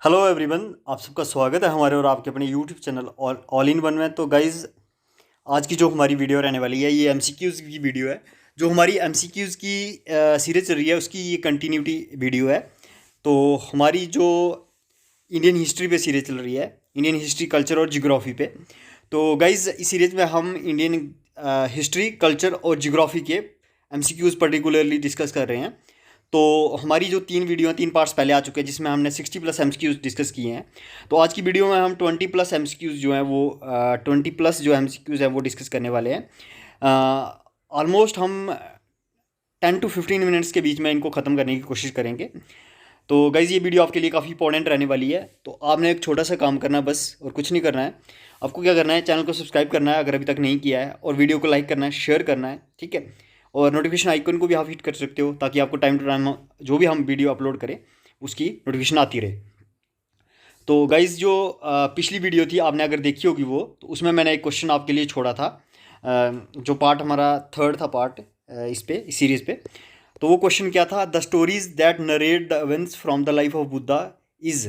Hello everyone, आप सबका स्वागत है हमारे और आपके अपने YouTube channel all in one में। तो गाइज़, आज की जो हमारी वीडियो रहने वाली है ये एमसीक्यूज़ की वीडियो है। जो हमारी एमसीक्यूज़ की सीरीज चल रही है उसकी ये कंटिन्यूटी वीडियो है। तो हमारी जो इंडियन हिस्ट्री पे सीरीज चल रही है, इंडियन हिस्ट्री, कल्चर और जियोग्राफी पे। तो गाइज़, इस सीरीज में हम इंडियन हिस्ट्री, कल्चर और जियोग्राफी के एमसीक्यूज़ पर्टिकुलरली डिस्कस कर रहे हैं। तो हमारी जो 3 वीडियो हैं, 3 पार्ट्स पहले आ चुके हैं जिसमें हमने 60+ एमसीक्यूज़ डिस्कस किए हैं। तो आज की वीडियो में हम 20+ एमसीक्यूज़ जो हैं वो 20+ जो एमसीक्यूज़ हैं वो डिस्कस करने वाले हैं। ऑलमोस्ट हम 10 to 15 मिनट्स के बीच में इनको ख़त्म करने की कोशिश करेंगे। तो गाइज़, ये वीडियो आपके लिए काफ़ी इंपॉर्टेंट रहने वाली है। तो आपने एक छोटा सा काम करना है बस, और कुछ नहीं करना है। आपको क्या करना है, चैनल को सब्सक्राइब करना है अगर अभी तक नहीं किया है, और वीडियो को लाइक करना है, शेयर करना है, ठीक है। और नोटिफिकेशन आइकन को भी आप हिट कर सकते हो ताकि आपको टाइम टू टाइम जो भी हम वीडियो अपलोड करें उसकी नोटिफिकेशन आती रहे। तो गाइज़, जो पिछली वीडियो थी आपने अगर देखी होगी वो, तो उसमें मैंने एक क्वेश्चन आपके लिए छोड़ा था। जो पार्ट हमारा थर्ड था पार्ट इस सीरीज़ पे। तो वो क्वेश्चन क्या था, the stories that narrate the events from the life of Buddha is,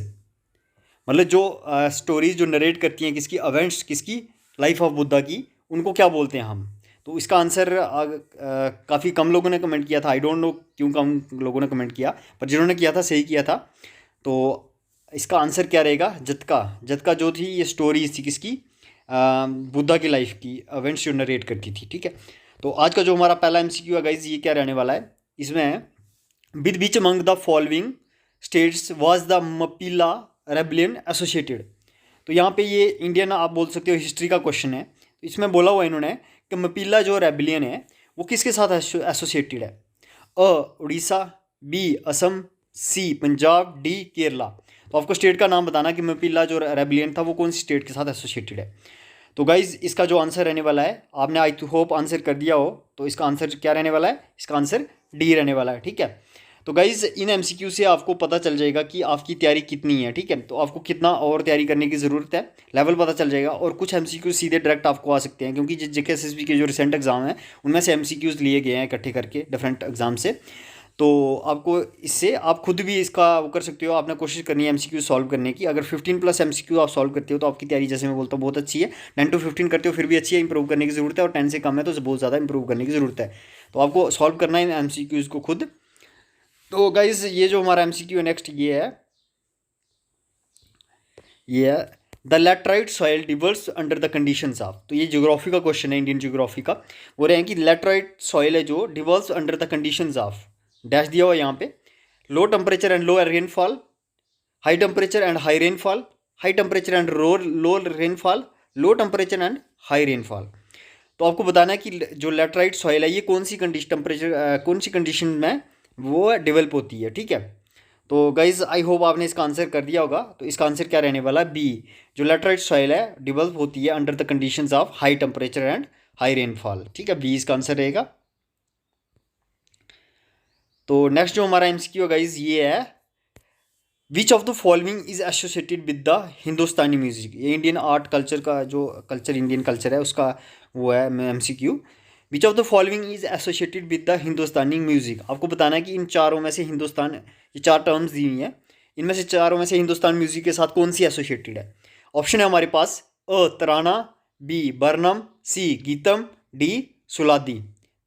मतलब जो स्टोरीज जो नरेट करती हैं किसकी, इवेंट्स किसकी, लाइफ ऑफ बुद्धा की, उनको क्या बोलते हैं हम। तो इसका आंसर काफ़ी कम लोगों ने कमेंट किया था। आई डोंट नो क्यों कम लोगों ने कमेंट किया, पर जिन्होंने किया था सही किया था। तो इसका आंसर क्या रहेगा, जतका। जतका जो थी ये स्टोरीज थी किसकी, बुद्धा की लाइफ की, इवेंट्स जो नरेट करती थी, ठीक है। तो आज का जो हमारा पहला एमसीक्यू है गाइज, ये क्या रहने वाला है, इसमें with which among the following states was the Mappila rebellion associated. तो यहाँ पे ये इंडियन आप बोल सकते हो हिस्ट्री का क्वेश्चन है। तो इसमें बोला हुआ इन्होंने कि मपीला जो रेबलियन है वो किसके साथ एसोसिएटेड है। अ उड़ीसा, बी असम, सी पंजाब, डी केरला। तो आपको स्टेट का नाम बताना कि मपीला जो रेबलियन था वो कौन सी स्टेट के साथ एसोसिएटेड है। तो गाइज, इसका जो आंसर रहने वाला है, आपने आई होप आंसर कर दिया हो, तो इसका आंसर क्या रहने वाला है, इसका आंसर डी रहने वाला है, ठीक है। तो गाइज, इन एमसीक्यू से आपको पता चल जाएगा कि आपकी तैयारी कितनी है, ठीक है। तो आपको कितना और तैयारी करने की ज़रूरत है, लेवल पता चल जाएगा। और कुछ एमसीक्यू सीधे डायरेक्ट आपको आ सकते हैं, क्योंकि जेकेएसएसबी के जो रिसेंट एग्जाम है उनमें से एमसीक्यूज़ लिए गए हैं इकट्ठे करके डिफरेंट एग्जाम से। तो आपको इससे आप खुद भी इसका वो कर सकते हो। आपने कोशिश करनी है एमसीक्यू सॉल्व करने की। अगर 15+ एमसीक्यू आप सॉल्व करते हो तो आपकी तैयारी, जैसे मैं बोलता हूँ, बहुत अच्छी है। 10 to 15 करते हो फिर भी अच्छी है, इंप्रूव करने की ज़रूरत है। और 10 से कम है तो बहुत ज़्यादा इंप्रूव करने की ज़रूरत है। तो आपको सॉल्व करना है एमसीक्यूज़ को खुद। तो गाइज, ये जो हमारा एमसीक्यू है नेक्स्ट, ये है the laterite soil dwells under the conditions of. तो ये ज्योग्राफी का क्वेश्चन है, इंडियन ज्योग्राफी का। वो रहे हैं कि लैटराइट सॉइल है जो dwells under the conditions of, dash दिया हुआ यहाँ पे, low temperature and low rainfall, high temperature and high rainfall, high temperature and low rainfall, low temperature and high rainfall. तो आपको बताना है कि जो लैटराइट सॉइल है ये कौन सी कंडीशन, टेम्परेचर कौन सी कंडीशन में वो डेवलप होती है, ठीक है। तो गाइज, आई होप आपने इसका आंसर कर दिया होगा। तो इसका आंसर क्या रहने वाला है, बी। जो लैटराइट सॉइल है डेवलप होती है under the conditions of high temperature and high rainfall, ठीक है। बी इसका आंसर रहेगा। तो नेक्स्ट जो हमारा एमसीक्यू है गाइज, ये है विच of the following is associated with the Hindustani music. ये इंडियन आर्ट कल्चर का जो कल्चर, इंडियन कल्चर है उसका वो है MCQ. Which of the following is associated with the Hindustani music. आपको बताना है कि इन चारों में से हिंदुस्तान, ये 4 टर्म्स दी हुई हैं, इनमें से चारों में से हिंदुस्तान म्यूजिक के साथ कौन सी एसोसिएटेड है। ऑप्शन है हमारे पास, अ तराना, बी बरनम, सी गीतम, डी सुलादी।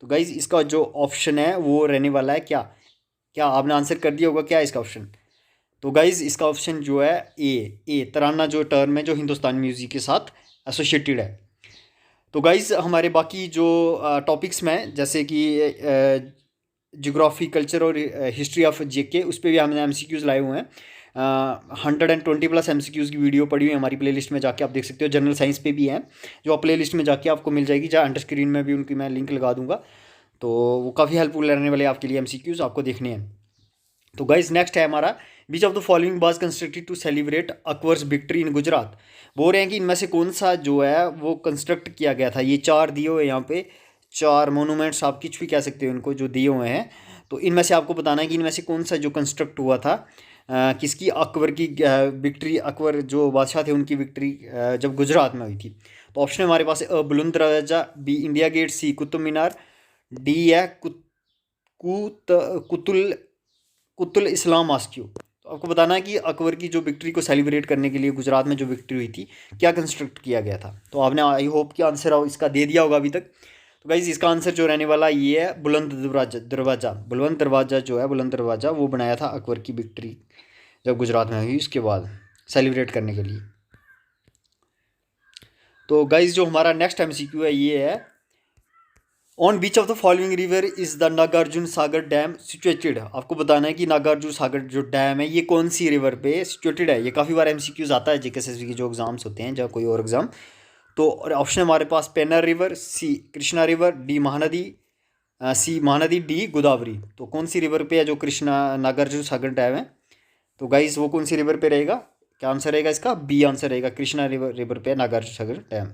तो गाइज, इसका जो ऑप्शन है वो रहने वाला है क्या, क्या आपने आंसर कर दिया होगा, क्या है इसका ऑप्शन। तो गाइज, इसका ऑप्शन जो है ए तराना जो टर्म है जो हिंदुस्तान म्यूजिक के साथ एसोसिएटेड है। तो गाइज, हमारे बाकी जो टॉपिक्स में, जैसे कि जियोग्राफी, कल्चर और हिस्ट्री ऑफ जेके, उस पर भी हमने एमसीक्यूज़ लाए हुए हैं। 120+ एमसीक्यूज़ की वीडियो पड़ी हुई है हमारी प्लेलिस्ट में, जाके आप देख सकते हो। जनरल साइंस पे भी है, जो आप प्लेलिस्ट में जाके आपको मिल जाएगी, जहाँ अंडर स्क्रीन में भी उनकी मैं लिंक लगा दूंगा। तो वो काफ़ी हेल्पफुल रहने वाले आपके लिए, एमसीक्यूज़ आपको देखने हैं। तो गाइज, नेक्स्ट है हमारा, which of the following was constructed to celebrate Akbar's victory in Gujarat. बोल रहे हैं कि इनमें से कौन सा जो है वो कंस्ट्रक्ट किया गया था। ये 4 दिए हुए यहाँ पे, 4 मोनूमेंट्स आप कुछ भी कह सकते हो इनको, जो दिए हुए हैं। तो इनमें से आपको बताना है कि इनमें से कौन सा जो कंस्ट्रक्ट हुआ था, किसकी, अकबर की विक्ट्री, अकबर जो बादशाह थे उनकी विक्ट्री जब गुजरात में हुई थी। तो ऑप्शन हमारे पास है, बुलंद दरवाजा, बी इंडिया गेट, सी कुतुब मीनार, डी है कुतुल कुतुल इस्लाम मॉस्क्यू। तो तो आपको बताना है कि अकबर की जो विक्ट्री को सेलिब्रेट करने के लिए गुजरात में जो विक्ट्री हुई थी, क्या कंस्ट्रक्ट किया गया था। तो आपने आई होप कि आंसर इसका दे दिया होगा अभी तक। तो गाइज़ इसका आंसर जो रहने वाला ये है बुलंद दरवाजा। बुलंद दरवाजा जो है, बुलंद दरवाजा वो बनाया था अकबर की विक्ट्री जब गुजरात में हुई उसके बाद सेलिब्रेट करने के लिए। तो गाइज़ जो हमारा नेक्स्ट MCQ है ये है, on which of the following river is the Nagarjuna Sagar dam situated. आपको बताना है कि नागार्जुन सागर जो डैम है ये कौन सी रिवर पे सिचुएटेड है। ये काफ़ी बार MCQs आता है JKSSB के जो एग्जाम्स होते हैं या कोई और एग्जाम। तो ऑप्शन हमारे पास पेन्नार रिवर, सी कृष्णा रिवर, डी महानदी, सी महानदी, डी गोदावरी। तो कौन सी रिवर पे है जो कृष्णा नागार्जुन सागर डैम है। तो गाइज वो कौन सी रिवर पे रहेगा, क्या आंसर रहेगा इसका, बी आंसर रहेगा, कृष्णा रिवर पे नागार्जुन सागर डैम।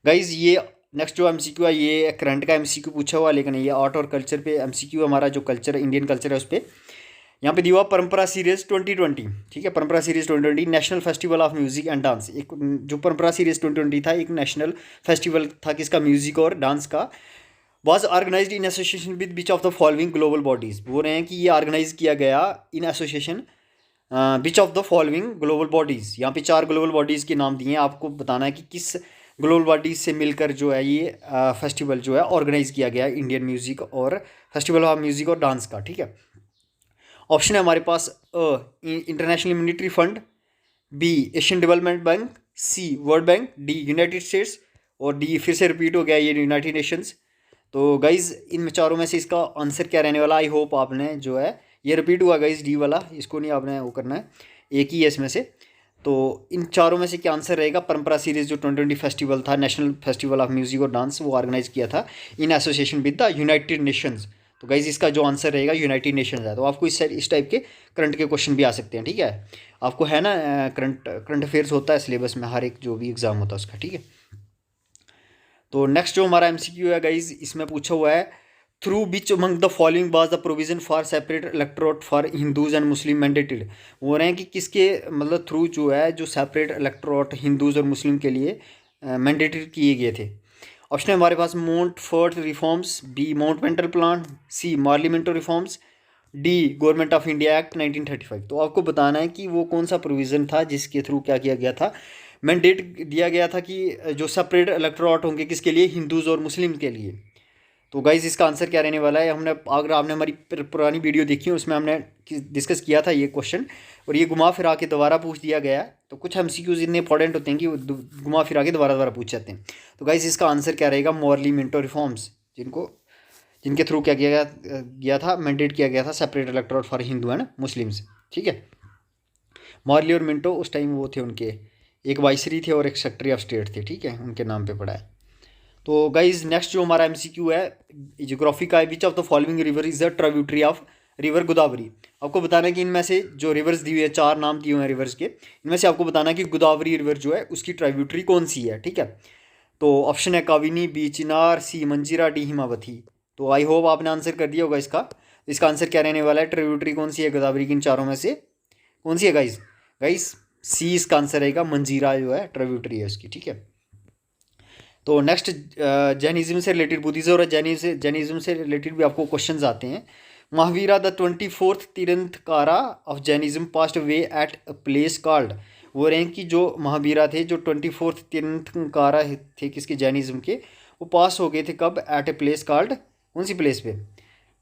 गाइज ये नेक्स्ट जो MCQ है ये करंट का MCQ पूछा हुआ, लेकिन ये आर्ट और कल्चर पे MCQ हमारा जो कल्चर इंडियन कल्चर है उस पर यहाँ पे दिया हुआ परंपरा सीरीज 2020। ठीक है, परंपरा series 2020 national festival of music and dance. एक जो परंपरा सीरीज 2020 था एक नेशनल फेस्टिवल था किसका, म्यूजिक और डांस का। Was organised in association with which of the following global bodies. बोल रहे हैं कि ये ऑर्गेनाइज किया गया in association which of the following global bodies. यहाँ पे 4 ग्लोबल बॉडीज़ के नाम दिए हैं, आपको बताना है कि किस ग्लोबल बॉडीज़ से मिलकर जो है ये फेस्टिवल जो है ऑर्गेनाइज किया गया है इंडियन म्यूज़िक और फेस्टिवल ऑफ म्यूज़िक और डांस का। ठीक है, ऑप्शन है हमारे पास international monetary fund, B Asian development bank, C world bank, D United States और डी फिर से रिपीट हो गया ये यूनाइटेड नेशंस। तो गाइज़ इन चारों में से इसका आंसर क्या रहने वाला, आई होप आपने जो है ये रिपीट हुआ गाइज़ डी वाला, इसको नहीं आपने वो करना है, एक ही है इसमें से। तो इन चारों में से क्या आंसर रहेगा, परंपरा सीरीज जो 2020 फेस्टिवल था नेशनल फेस्टिवल ऑफ म्यूजिक और डांस वो ऑर्गेनाइज किया था इन association with the United Nations. तो गाइज़ इसका जो आंसर रहेगा यूनाइटेड नेशंस है। तो आपको इस टाइप के करंट के क्वेश्चन भी आ सकते हैं। ठीक है, आपको है ना करंट अफेयर्स होता है सिलेबस में हर एक जो भी एग्जाम होता है उसका। ठीक है, तो नेक्स्ट जो हमारा MCQ है गाइज इसमें पूछा हुआ है, through which among the following was the provision for separate electorate for Hindus and Muslim mandated. बोल रहे हैं कि किसके मतलब थ्रू जो है जो सेपरेट इलेक्टोरेट हिंदूज और मुस्लिम के लिए मैंडेटेड किए गए थे। ऑप्शन है हमारे पास Montford reforms, B Mountbatten plan, C Morley Minto reforms, D government of India act 1935। तो आपको बताना है कि वो कौन सा प्रोविज़न था जिसके थ्रू क्या किया गया था, मैंडेट दिया गया था कि जो सेपरेट इलेक्टोरेट होंगे किसके लिए, हिंदूज़ और मुस्लिम के लिए। तो गाइज़ इसका आंसर क्या रहने वाला है, हमने अगर आपने हमारी पुरानी वीडियो देखी है उसमें हमने डिस्कस किया था ये क्वेश्चन और ये घुमा फिरा के दोबारा पूछ दिया गया है। तो कुछ MCQs इतने इंपॉर्टेंट होते हैं कि वो घुमा फिरा के दोबारा पूछ जाते हैं। तो गाइज़ इसका आंसर क्या रहेगा, मार्लिमेंटो रिफॉर्म्स, जिनके थ्रू क्या किया गया था, मैंडेट किया गया था separate electorate for Hindu and Muslims. ठीक है, मार्ली और मिंटो उस टाइम वो थे, उनके एक वाइसरी थे और एक सेक्रेटरी ऑफ स्टेट थे। ठीक है, उनके नाम पे पड़ा है। तो गाइज नेक्स्ट जो हमारा MCQ है ज्योग्राफी का है, विच of the following river is the tributary of river Godavari. आपको बताना है कि इनमें से जो रिवर्स दी हुई है, 4 नाम दिए हुए हैं रिवर्स के, इनमें से आपको बताना है कि गोदावरी रिवर जो है उसकी ट्रिब्यूटरी कौन सी है। ठीक है, तो ऑप्शन है काविनी, बी चिनार, सी मंजीरा, डी हिमावती। तो आई होप आपने आंसर कर दिया होगा इसका आंसर क्या रहने वाला है, ट्रिब्यूटरी कौन सी है गोदावरी की इन चारों में से कौन सी है गाइज। सी इसका आंसर रहेगा, मंजीरा जो है ट्रिब्यूटरी है उसकी। ठीक है, तो नेक्स्ट जैनिज्म से रिलेटेड, बुद्धिज्म और जैनिज्म से रिलेटेड भी आपको क्वेश्चंस आते हैं। Mahavira the 24th Tirthankara of Jainism past way at a place called. वो रहे हैं कि जो महावीरा थे जो 24th तीर्थंकारा थे किसके, जैनिज्म के, वो पास हो गए थे कब, एट ए प्लेस कॉल्ड, कौन सी प्लेस पे।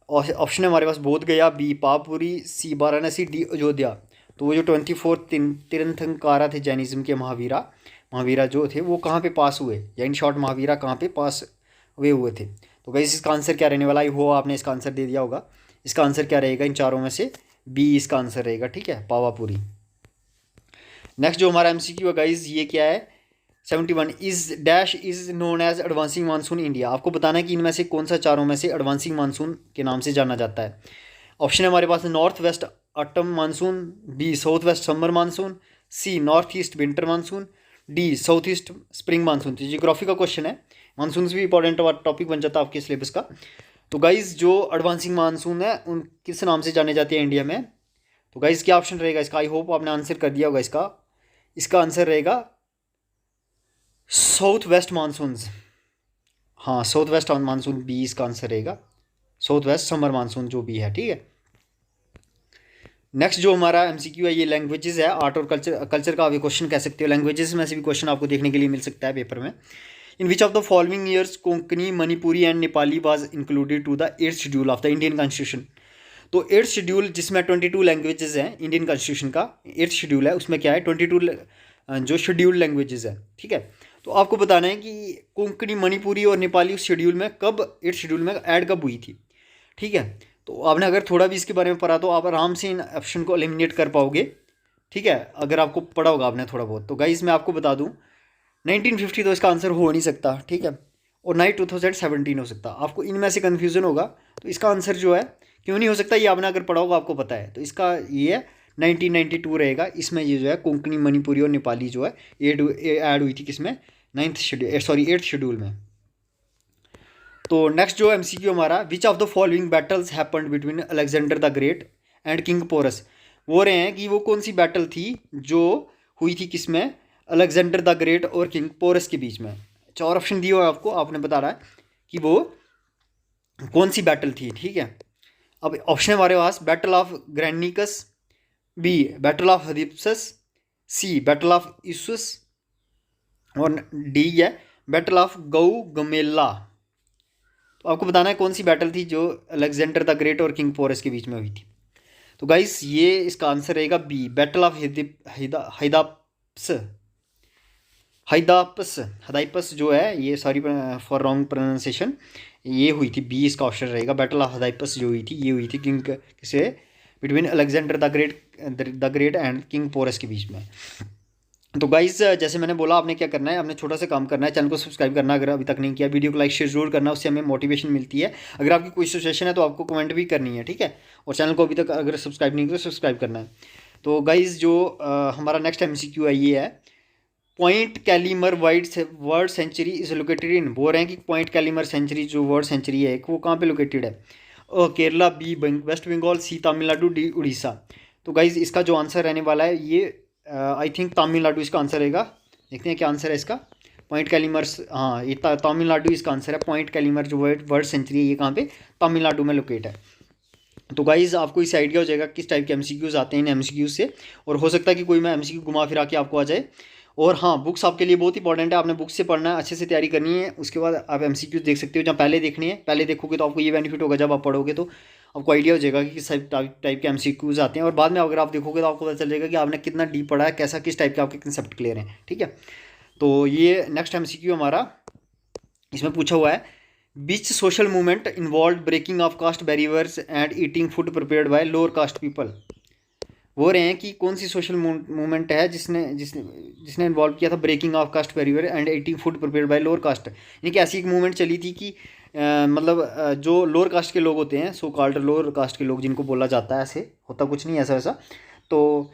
ऑप्शन है हमारे पास बोध गया, बी पापपुरी, सी वाराणसी, डी अयोध्या। तो वो जो 24th तीर्थंकारा थे जैनिज्म के महावीरा जो थे वो कहाँ पे पास हुए, या इन शॉर्ट महावीरा कहाँ पे पास हुए थे। तो गाइस इसका आंसर क्या रहने वाला है, वो आपने इसका आंसर दे दिया होगा। इसका आंसर क्या रहेगा, इन चारों में से बी इसका आंसर रहेगा। ठीक है, पावापुरी। नेक्स्ट जो हमारा MCQ है गाइस ये क्या है, 71 is dash is known as advancing monsoon India. आपको बताना है कि इनमें से कौन सा चारों में से एडवांसिंग मानसून के नाम से जाना जाता है। ऑप्शन है हमारे पास north west autumn monsoon, B south west summer monsoon, C north east winter monsoon, D south east spring monsoon. तो जियोग्राफी का क्वेश्चन है, मानसून भी इंपॉर्टेंट टॉपिक बन जाता है आपके सिलेबस का। तो गाइज जो एडवांसिंग मानसून है उन किस नाम से जाने जाते हैं इंडिया में। तो गाइज क्या ऑप्शन रहेगा इसका, आई होप आपने आंसर कर दिया होगा इसका आंसर रहेगा साउथ वेस्ट मानसून। हाँ, साउथ वेस्ट मानसून बी इसका आंसर रहेगा, साउथ वेस्ट समर मानसून जो भी है। ठीक है, नेक्स्ट जो हमारा एमसीक्यू है ये लैंग्वेजेस है, आर्ट और कल्चर, कल्चर का आप ये क्वेश्चन कह सकते हो। लैंग्वेजेस में से भी क्वेश्चन आपको देखने के लिए मिल सकता है पेपर में। In which of the following years Konkani, Manipuri and Nepali was included to the 8th schedule of the Indian constitution. तो 8th शेड्यूल जिसमें 22 लैंग्वेजेस हैं, इंडियन कॉन्स्टिट्यूशन का 8th शेड्यूल है, उसमें क्या है 22 जो शेड्यूल लैंग्वेजेस है, ठीक है। तो आपको बताना है कि कोंकणी, मणिपुरी और नेपाली उस शेड्यूल में कब, 8th शेड्यूल में ऐड कब हुई थी, ठीक है। तो आपने अगर थोड़ा भी इसके बारे में पढ़ा तो आप आराम से इन ऑप्शन को एलिमिनेट कर पाओगे, ठीक है, अगर आपको पढ़ा होगा आपने थोड़ा बहुत। तो गाइस मैं आपको बता दूं 1950 तो इसका आंसर हो नहीं सकता, ठीक है, और ना ही 2017 हो सकता। आपको इनमें से कन्फ्यूज़न होगा, तो इसका आंसर जो है क्यों नहीं हो सकता, ये आपने अगर पढ़ा होगा आपको पता है। तो इसका ये है 1992 रहेगा। इसमें ये जो है कोंकणी, मणिपुरी और नेपाली जो है ऐड हुई थी किसमें, 8th शेड्यूल में। तो नेक्स्ट जो एमसीक्यू हमारा, which of the following battles happened between Alexander the great and king Porus. वो रहे हैं कि वो कौन सी बैटल थी जो हुई थी किसमें, अलेक्जेंडर द ग्रेट और किंग पोरस के बीच में। 4 ऑप्शन दिए हुए आपको, आपने बता रहा है कि वो कौन सी बैटल थी, ठीक है। अब ऑप्शन हमारे पास battle of Granicus, B battle of Hydaspes, C battle of Issus और डी है बैटल ऑफ गऊ गमेला। तो आपको बताना है कौन सी बैटल थी जो अलेक्जेंडर द ग्रेट और किंग पोरस के बीच में हुई थी। तो गाइस ये इसका आंसर रहेगा बी, बैटल ऑफ हाइदाप्स। हदाइपस जो है ये, सॉरी फॉर रॉन्ग प्रोनाउंसिएशन, ये हुई थी, बी इसका ऑप्शन रहेगा। बैटल ऑफ हदाइपस जो हुई थी ये हुई थी किंग किसे, between Alexander the great and king Porus के बीच में। तो गाइस जैसे मैंने बोला, आपने क्या करना है, आपने छोटा सा काम करना है, चैनल को सब्सक्राइब करना अगर अभी तक नहीं किया, वीडियो को लाइक शेयर जरूर करना, उससे हमें मोटिवेशन मिलती है। अगर आपकी कोई सजेशन है तो आपको कमेंट भी करनी है, ठीक है। और चैनल को अभी तक अगर सब्सक्राइब नहीं किया तो सब्सक्राइब करना है। तो गाइस जो हमारा नेक्स्ट एमसीक्यू है ये है, point Calimere world sanctuary is located in. बोल रहे हैं कि पॉइंट कैलीमर सेंचुरी जो वर्ल्ड सेंचुरी है वो कहाँ पे लोकेटेड है, Kerala, B West Bengal, C Tamil Nadu, D Orissa. तो गाइज इसका जो आंसर रहने वाला है ये आई थिंक तमिलनाडु इसका आंसर रहेगा। देखते हैं क्या आंसर है इसका, पॉइंट कैलीमर्स, हाँ ये तमिलनाडु इसका आंसर है। पॉइंट कैलीमर जो वर्ल्ड सेंचुरी है ये कहाँ पे, तमिलनाडु में लोकेट है। तो गाइज़ आपको इससे आइडिया हो जाएगा किस टाइप के एमसीक्यूज़ आते हैं इन एमसीक्यूज़ से, और हो सकता है कि कोई मैं एमसीक्यू घुमा फिरा के आपको आ जाए। और हाँ, बुक्स आपके लिए बहुत इंपॉर्टेंट है, आपने बुक्स से पढ़ना है, अच्छे से तैयारी करनी है, उसके बाद आप एमसीक्यूज़ देख सकते हो। जहाँ पहले देखनी है, पहले देखोगे तो आपको ये बेनिफिट होगा, जब आप पढ़ोगे तो आपको आइडिया हो जाएगा कि किस टाइप के एमसीक्यूज़ आते हैं। और बाद में अगर आप देखोगे तो आपको पता चल जाएगा कि आपने कितना डीप पढ़ा है, कैसा किस टाइप के आपके कंसेप्ट क्लियर हैं, ठीक है। तो ये नेक्स्ट एमसीक्यू हमारा, इसमें पूछा हुआ है which social movement involve breaking of caste barriers and eating food prepared by lower caste people. वो रहे हैं कि कौन सी सोशल मूवमेंट है जिसने जिसने जिसने इन्वॉल्व किया था breaking of caste barrier and eating food prepared by lower caste. यानी कि ऐसी एक मूवमेंट चली थी कि मतलब जो लोअर कास्ट के लोग होते हैं, सो कॉल्ड लोअर कास्ट के लोग जिनको बोला जाता है, ऐसे होता कुछ नहीं ऐसा वैसा, तो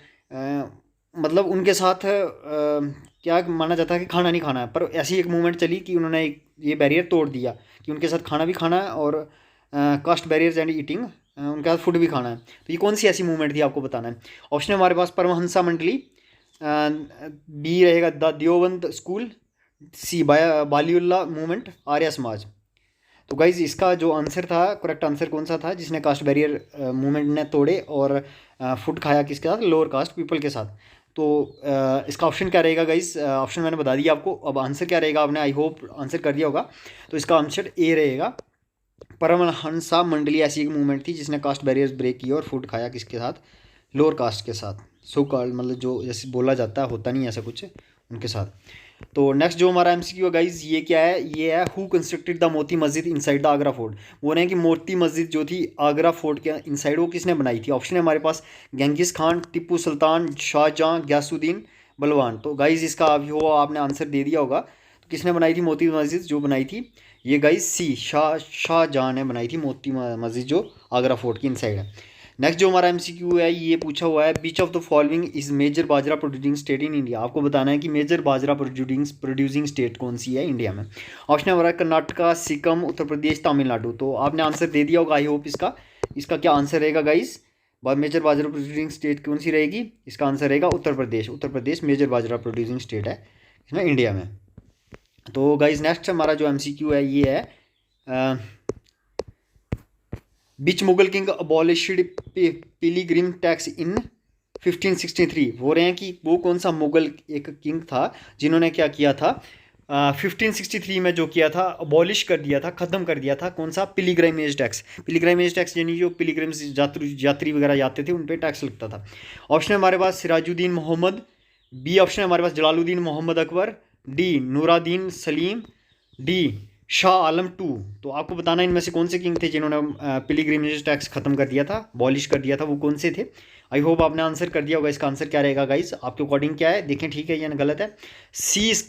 मतलब उनके साथ क्या माना जाता है कि खाना नहीं खाना है, पर ऐसी एक मूवमेंट चली कि उन्होंने ये बैरियर तोड़ दिया कि उनके साथ खाना भी खाना है और कास्ट बैरियर्स एंड ईटिंग, उनके साथ फूड भी खाना है। तो ये कौन सी ऐसी मूवमेंट थी आपको बताना है। ऑप्शन है हमारे पास परमहंसा मंडली, बी रहेगा the Deoband school, C Waliullah movement, Arya Samaj. तो गाइज इसका जो आंसर था, करेक्ट आंसर कौन सा था, जिसने कास्ट बैरियर मूवमेंट ने तोड़े और फूड खाया किसके साथ, लोअर कास्ट पीपल के साथ। तो इसका ऑप्शन क्या रहेगा गाइज, ऑप्शन मैंने बता दिया आपको, अब आंसर क्या रहेगा आपने आई होप आंसर कर दिया होगा। तो इसका आंसर ए रहेगा, परमहंसा मंडली ऐसी एक मूवमेंट थी जिसने कास्ट बैरियर्स ब्रेक किए और फूड खाया किसके साथ, लोअर कास्ट के साथ, सो कॉल्ड मतलब जो जैसे बोला जाता है, होता नहीं ऐसा कुछ, उनके साथ। तो नेक्स्ट जो हमारा एमसीक्यू है गाइज ये क्या है, ये है who constructed the Moti Masjid inside the Agra fort. बोल रहे हैं कि मोती मस्जिद जो थी आगरा फोर्ट के इनसाइड वो किसने बनाई थी। ऑप्शन है हमारे पास गेंगिस खान, टिप्पू सुल्तान, शाहजहाँ, गयासुद्दीन बलवान। तो गाइज इसका अभी हो आपने आंसर दे दिया होगा, तो किसने बनाई थी मोती मस्जिद, जो बनाई थी ये गाइज सी शाहजहाँ ने बनाई थी मोती मस्जिद जो आगरा फोर्ट की इनसाइड है। नेक्स्ट जो हमारा एमसीक्यू है ये पूछा हुआ है which of the following is major bajra producing state in India. आपको बताना है कि मेजर बाजरा प्रोड्यूसिंग स्टेट कौन सी है इंडिया में। ऑप्शन है हमारा कर्नाटका, सिक्किम, उत्तर प्रदेश, तमिलनाडु। तो आपने आंसर दे दिया होगा आई होप इसका क्या आंसर रहेगा guys, major bajra producing state कौन सी रहेगी, इसका आंसर रहेगा Uttar Pradesh. Uttar Pradesh major bajra producing state है इसमें इंडिया में। तो गाइस नेक्स्ट हमारा जो एमसीक्यू है ये है which Mughal king abolished pilgrim tax in 1563। वो रहे हैं कि वो कौन सा मुगल एक किंग था जिन्होंने क्या किया था 1563 में जो किया था, अबॉलिश कर दिया था, ख़त्म कर दिया था कौन सा, पिलिग्राइमेज टैक्स। पिलिग्राइमेज टैक्स यानी जो पिलिग्रिम्स यात्री वगैरह जाते थे उन पर टैक्स लगता था। ऑप्शन है हमारे पास सिराजुद्दीन मोहम्मद, बी ऑप्शन है हमारे पास Jalaluddin Mohammad Akbar, D Nuruddin Salim, D Shah Alam two. तो आपको बताना इनमें से कौन से किंग थे जिन्होंने पिलिग्रिमेज टैक्स खत्म कर दिया था, अबॉलिश कर दिया था, वो कौन से थे। आई होप आपने आंसर कर दिया होगा। इसका आंसर क्या रहेगा गाइस, आपके अकॉर्डिंग क्या है, देखें ठीक है या गलत है।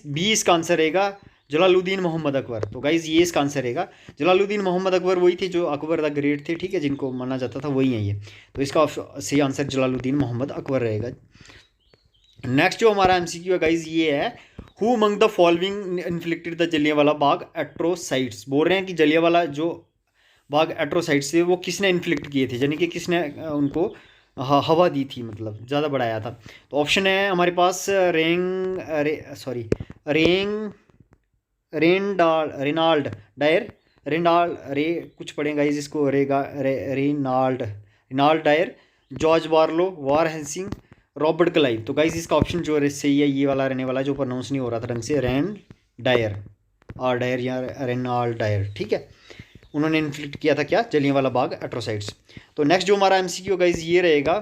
बी इसका आंसर रहेगा जलालुद्दीन मोहम्मद अकबर। तो गाइज ये इसका आंसर रहेगा। जलालुद्दीन मोहम्मद अकबर वही थे जो अकबर द ग्रेट थे, ठीक है, जिनको माना जाता था, वही है ये। तो इसका सही आंसर जलालुद्दीन मोहम्मद अकबर रहेगा। नेक्स्ट जो हमारा एमसीक्यू है गाइज ये है, who among the following inflicted the Jallianwala Bagh atrocities. बोल रहे हैं कि जलियांवाला जो बाग एट्रोसाइट्स थे वो किसने इन्फ्लिक्ट किए थे, यानी कि किसने उनको हवा दी थी, मतलब ज़्यादा बढ़ाया था। तो ऑप्शन है हमारे पास रेनाल्ड डायर, कुछ पढ़ेगा इसको, रेनाल्ड डायर, जॉर्ज बार्लो, वार हेंसिंग, रॉबर्ट क्लाइव। तो गाइज इसका ऑप्शन जो सही है ये वाला रहने वाला, जो प्रोनाउंस नहीं हो रहा था ढंग से, डायर या रेनाल्ड डायर, ठीक है। उन्होंने इन्फ्लिक्ट किया था क्या, जलियांवाला बाग एट्रोसाइट्स। तो नेक्स्ट जो हमारा एमसीक्यू गाइज ये रहेगा,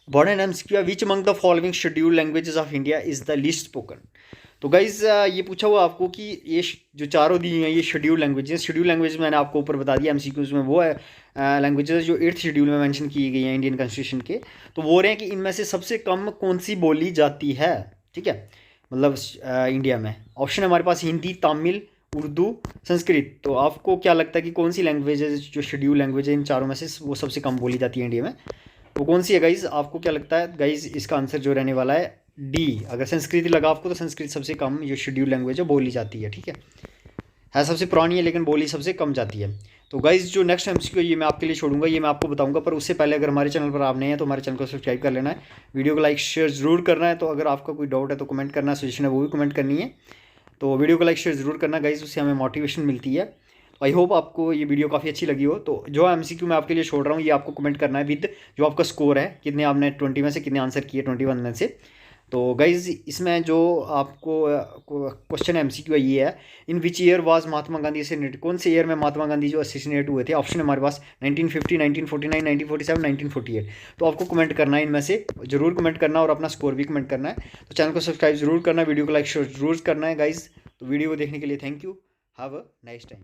बॉर्डन MCQ, which among the following schedule languages of India is the least spoken. तो गाइज ये पूछा हुआ आपको कि ये जो चारों दी हैं ये शेड्यूल लैंग्वेजेस। शेड्यूल लैंग्वेज मैंने आपको ऊपर बता दिया एमसीक्यूज में, वो है लैंग्वेजेस जो 8th शेड्यूल में मेंशन की गई हैं इंडियन कॉन्स्टिट्यूशन के। तो वो रहे हैं कि इनमें से सबसे कम कौन सी बोली जाती है, ठीक है, मतलब इंडिया में। ऑप्शन हमारे पास हिंदी, तमिल, उर्दू, संस्कृत। तो आपको क्या लगता है कि कौन सी लैंग्वेज है जो शेड्यूल लैंग्वेज है इन चारों में से वो सबसे कम बोली जाती है इंडिया में, वो कौन सी है गाइज, आपको क्या लगता है गाइज। इसका आंसर जो रहने वाला है डी। अगर संस्कृत लगा आपको तो संस्कृत सबसे कम जो शेड्यूल लैंग्वेज है बोली जाती है, ठीक है सबसे पुरानी है लेकिन बोली सबसे कम जाती है। तो गाइज जो नेक्स्ट एमसीक्यू ये मैं आपके लिए छोड़ूंगा, ये मैं आपको बताऊंगा, पर उससे पहले अगर हमारे चैनल पर आप नए हैं तो हमारे चैनल को सब्सक्राइब कर लेना है, वीडियो को लाइक शेयर जरूर करना है। तो अगर आपका कोई डाउट है तो कमेंट करना, सजेशन है वो भी कमेंट करनी है। तो वीडियो को लाइक शेयर जरूर करना गाइज, उससे हमें मोटिवेशन मिलती है। आई होप आपको ये वीडियो काफ़ी अच्छी लगी हो। तो जो एमसीक्यू मैं आपके लिए छोड़ रहा हूँ ये आपको कमेंट करना है विद जो आपका स्कोर है, कितने आपने 20 में से कितने आंसर किए 21 में से। तो गाइज इसमें जो आपको क्वेश्चन एमसीक्यू है ये है, इन which year was Mahatma Gandhi असिनेटेड। कौन से ईयर में महात्मा गांधी जो असिनेट हुए थे। ऑप्शन है हमारे पास 1950, 1949, 1947, 1948। तो आपको कमेंट करना है इनमें से, जरूर कमेंट करना और अपना स्कोर भी कमेंट करना है। तो चैनल को सब्सक्राइब जरूर करना, वीडियो को लाइक शेयर जरूर करना है गाइज। तो वीडियो को देखने के लिए thank you, have a nice time.